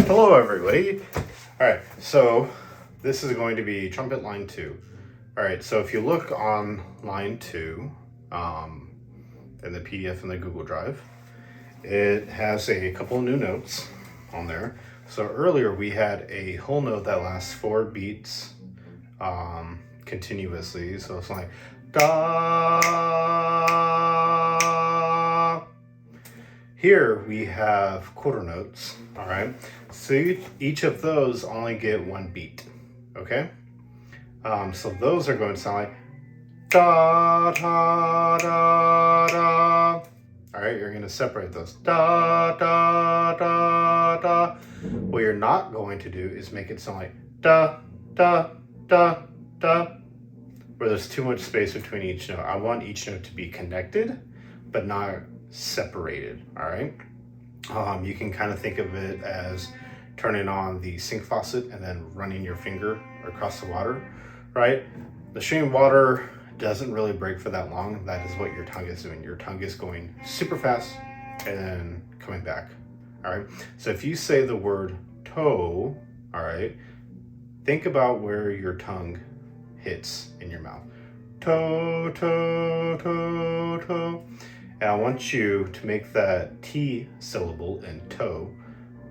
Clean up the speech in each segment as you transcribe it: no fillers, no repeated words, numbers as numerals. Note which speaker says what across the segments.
Speaker 1: Hello everybody. All right, so this is going to be trumpet line 2. All right, so if you look on line 2 in the PDF in the Google Drive, it has a couple of new notes on there. So earlier we had a whole note that lasts 4 beats continuously. So it's like da. Here we have quarter notes, all right? So each of those only get 1 beat, okay? So those are going to sound like da, da, da, da. All right, you're gonna separate those, da, da, da, da. What you're not going to do is make it sound like da, da, da, da, where there's too much space between each note. I want each note to be connected, but not separated, all right? You can kind of think of it as turning on the sink faucet and then running your finger across the water, right? The stream of water doesn't really break for that long. That is what your tongue is doing. Your tongue is going super fast and then coming back, all right? So if you say the word toe, all right, think about where your tongue hits in your mouth. Toe, toe, toe, toe. And I want you to make that T syllable in toe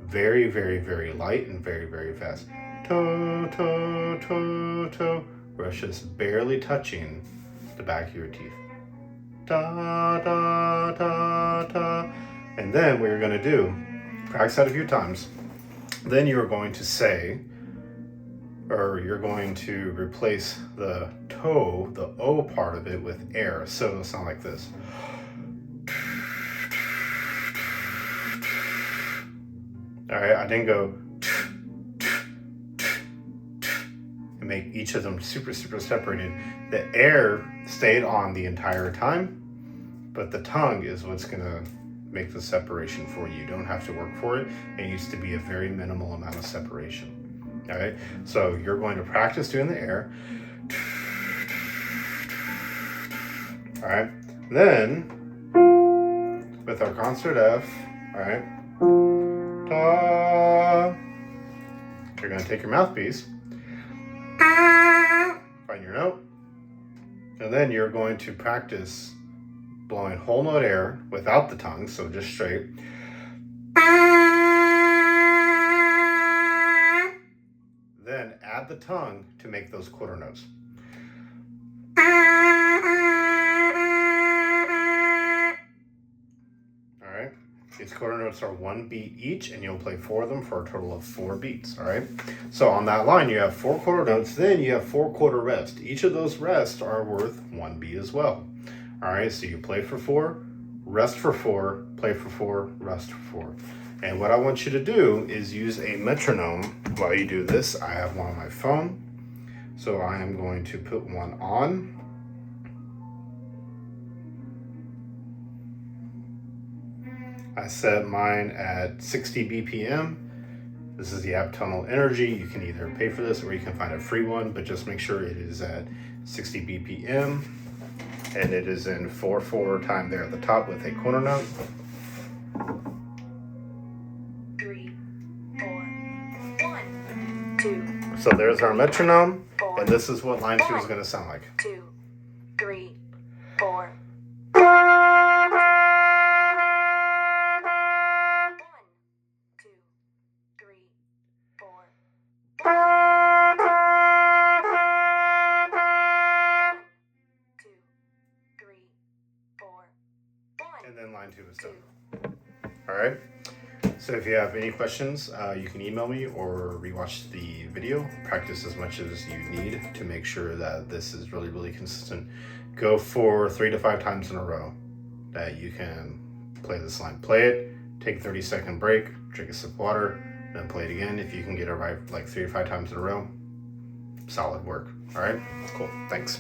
Speaker 1: very, very, very light and very, very fast. Toe, toe, toe, toe, where it's just barely touching the back of your teeth. Da, da, da, da. And then what you're gonna do, practice that a few times. Then you're going to say, or you're going to replace the toe, the O part of it, with air. So it'll sound like this. All right, I didn't go and make each of them super, super separated. The air stayed on the entire time, but the tongue is what's gonna make the separation for you. You don't have to work for it. It needs to be a very minimal amount of separation. All right, so you're going to practice doing the air. All right, then with our concert F, all right, da. You're going to take your mouthpiece, find your note, and then you're going to practice blowing whole note air without the tongue, so just straight. Then add the tongue to make those quarter notes. These quarter notes are 1 beat each, and you'll play 4 of them for a total of 4 beats, all right? So on that line, you have 4 quarter notes, then you have 4 quarter rests. Each of those rests are worth 1 beat as well, all right? So you play for 4, rest for 4, play for 4, rest for 4. And what I want you to do is use a metronome while you do this. I have one on my phone, so I am going to put one on. I set mine at 60 BPM. This is the app Tonal Energy. You can either pay for this or you can find a free one, but just make sure it is at 60 BPM. And it is in 4/4 time there at the top with a quarter note.
Speaker 2: 3, 4, 1, 2.
Speaker 1: So there's our metronome,
Speaker 2: 4,
Speaker 1: and this is what line 2 is going to sound like.
Speaker 2: 2, 3, 4. 1.
Speaker 1: And then line 2 is done. All right. So if you have any questions, you can email me or rewatch the video. Practice as much as you need to make sure that this is really, really consistent. Go for 3 to 5 times in a row that you can play this line. Play it, take a 30-second break, drink a sip of water, then play it again. If you can get it right like 3 to 5 times in a row, solid work. All right, cool, thanks.